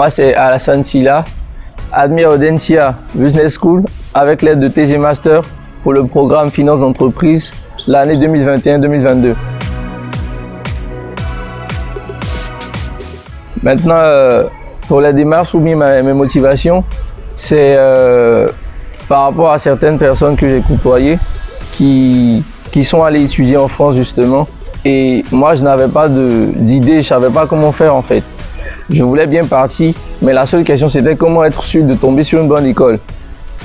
Moi, c'est Alassane Silla, admis à Audencia Business School avec l'aide de TG Master pour le programme Finance d'entreprise l'année 2021-2022. Maintenant, pour la démarche ou bien mes motivations, c'est par rapport à certaines personnes que j'ai côtoyées qui sont allées étudier en France justement. Et moi, je n'avais pas d'idée, je ne savais pas comment faire en fait. Je voulais bien partir, mais la seule question c'était comment être sûr de tomber sur une bonne école.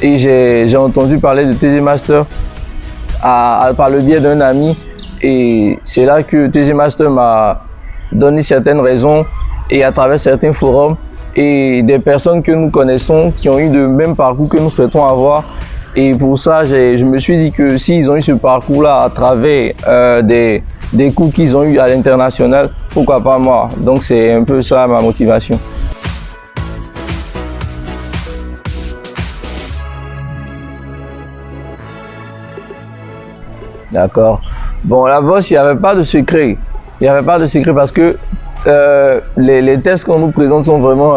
Et j'ai entendu parler de TG Master par le biais d'un ami. Et c'est là que TG Master m'a donné certaines raisons et à travers certains forums et des personnes que nous connaissons qui ont eu le même parcours que nous souhaitons avoir. Et pour ça, je me suis dit que s'ils ont eu ce parcours-là à travers des cours qu'ils ont eu à l'international, pourquoi pas moi? Donc c'est un peu ça ma motivation. D'accord. Bon, la bosse, il n'y avait pas de secret. Il n'y avait pas de secret parce que les tests qu'on nous présente sont vraiment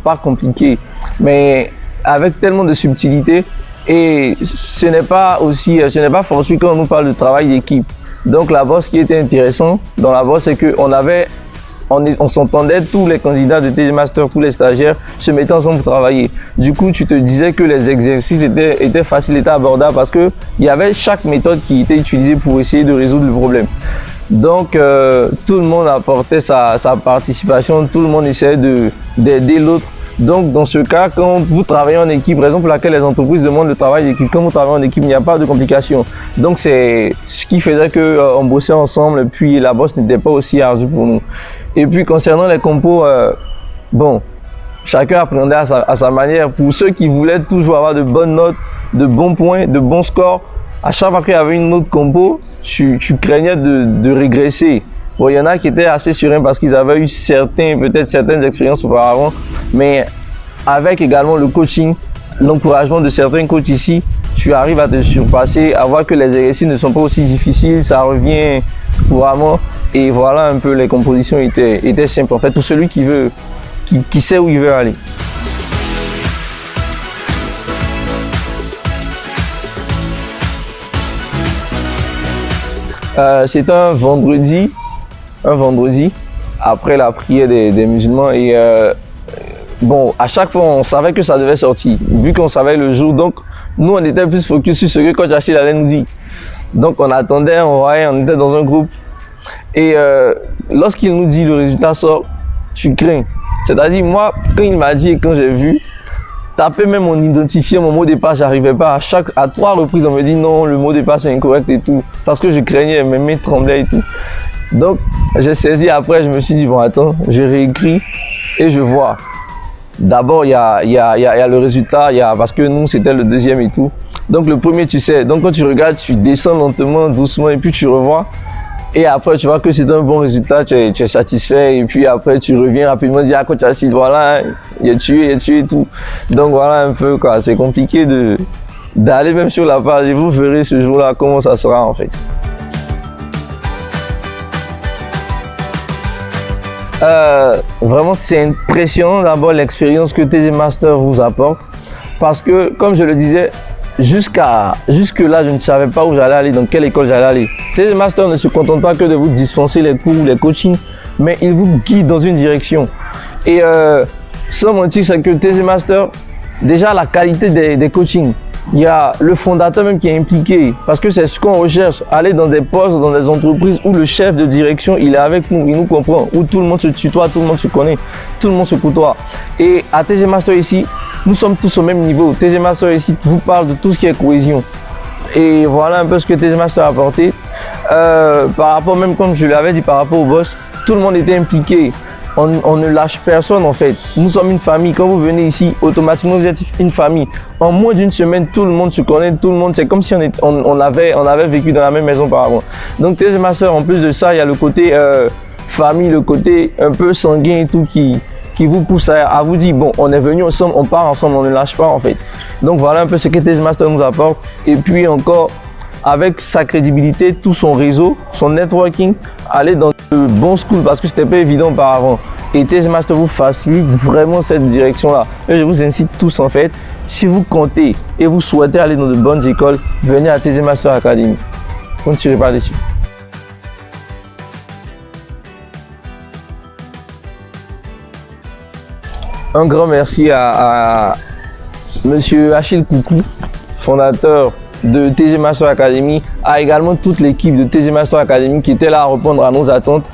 pas compliqués. Mais avec tellement de subtilité, et ce n'est pas fortuit quand on nous parle de travail d'équipe. Donc là-bas, ce qui était intéressant dans la bosse, c'est qu'on s'entendait, tous les candidats de TG Master, tous les stagiaires se mettaient ensemble pour travailler. Du coup, tu te disais que les exercices étaient faciles, étaient abordables parce qu'il y avait chaque méthode qui était utilisée pour essayer de résoudre le problème. Donc, tout le monde apportait sa participation, tout le monde essayait d'aider l'autre. Donc, dans ce cas, quand vous travaillez en équipe, raison pour laquelle les entreprises demandent le travail d'équipe, quand vous travaillez en équipe, il n'y a pas de complications. Donc, c'est ce qui faisait qu'on bossait ensemble et puis la bosse n'était pas aussi ardue pour nous. Et puis, concernant les compos, bon, chacun apprenait à sa manière. Pour ceux qui voulaient toujours avoir de bonnes notes, de bons points, de bons scores, à chaque fois qu'il y avait une autre compo, tu craignais de régresser. Bon, il y en a qui étaient assez sereins parce qu'ils avaient eu peut-être certaines expériences auparavant, mais avec également le coaching, l'encouragement de certains coachs ici, tu arrives à te surpasser, à voir que les exercices ne sont pas aussi difficiles, ça revient couramment et voilà un peu les compositions étaient simples en fait pour celui qui sait où il veut aller. C'est un vendredi après la prière des musulmans et bon, à chaque fois on savait que ça devait sortir vu qu'on savait le jour, donc nous on était plus focus sur ce que coach Achille allait nous dire. Donc on attendait, on était dans un groupe et lorsqu'il nous dit le résultat sort, tu crains. C'est-à-dire moi, quand il m'a dit et quand j'ai vu, taper même mon identifier mon mot de passe, j'arrivais pas. À 3 reprises on me dit non, le mot de passe est incorrect et tout, parce que je craignais, mes mains tremblaient et tout. Donc j'ai saisi après, je me suis dit bon attends, je réécris et je vois. D'abord il y a le résultat, parce que nous c'était le deuxième et tout. Donc le premier tu sais, donc quand tu regardes, tu descends lentement, doucement et puis tu revois. Et après tu vois que c'est un bon résultat, tu es satisfait et puis après tu reviens rapidement et dis ah coach Achille voilà, il a tué et tout. Donc voilà un peu quoi, c'est compliqué d'aller même sur la page et vous verrez ce jour-là comment ça sera en fait. Vraiment c'est impressionnant d'abord l'expérience que TG Master vous apporte parce que comme je le disais, jusque là je ne savais pas où j'allais aller, dans quelle école j'allais aller. TG Master ne se contente pas que de vous dispenser les cours ou les coachings, mais il vous guide dans une direction. Et sans mentir, c'est que TG Master, déjà la qualité des coachings, il y a le fondateur même qui est impliqué parce que c'est ce qu'on recherche, aller dans des postes, dans des entreprises où le chef de direction il est avec nous, il nous comprend, où tout le monde se tutoie, tout le monde se connaît, tout le monde se côtoie. Et à TG Master ici, nous sommes tous au même niveau. TG Master ici vous parle de tout ce qui est cohésion. Et voilà un peu ce que TG Master a apporté. Par rapport même comme je l'avais dit par rapport au boss, tout le monde était impliqué. On ne lâche personne en fait. Nous sommes une famille. Quand vous venez ici, automatiquement vous êtes une famille. En moins d'une semaine, tout le monde se connaît, tout le monde. C'est comme si on avait vécu dans la même maison auparavant. Donc TG Master, en plus de ça, il y a le côté famille, le côté un peu sanguin et tout qui vous pousse à vous dire bon, on est venu ensemble, on part ensemble, on ne lâche pas en fait. Donc voilà un peu ce que TG Master nous apporte. Et puis encore, avec sa crédibilité, tout son réseau, son networking, aller dans de bons schools parce que c'était pas évident auparavant. Et TG Master vous facilite vraiment cette direction-là. Et je vous incite tous en fait, si vous comptez et vous souhaitez aller dans de bonnes écoles, venez à TG Master Academy. Vous ne tirez pas dessus. Un grand merci à Monsieur Achille Coucou, fondateur de TG Master Academy, à également toute l'équipe de TG Master Academy qui était là à répondre à nos attentes,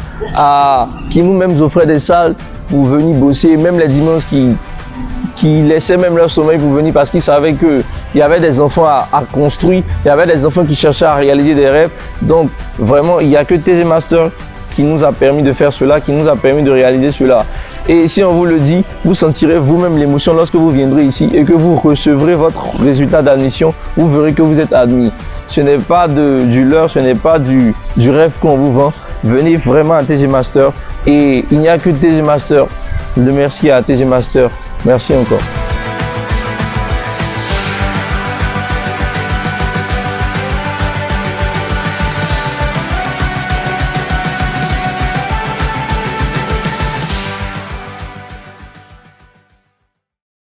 qui nous-mêmes offraient des salles pour venir bosser, même les dimanches qui laissaient même leur sommeil pour venir parce qu'ils savaient qu'il y avait des enfants à construire, il y avait des enfants qui cherchaient à réaliser des rêves. Donc vraiment, il n'y a que TG Master qui nous a permis de faire cela, qui nous a permis de réaliser cela. Et si on vous le dit, vous sentirez vous-même l'émotion lorsque vous viendrez ici et que vous recevrez votre résultat d'admission, vous verrez que vous êtes admis. Ce n'est pas du leurre, ce n'est pas du rêve qu'on vous vend. Venez vraiment à TG Master et il n'y a que TG Master. Le merci à TG Master. Merci encore.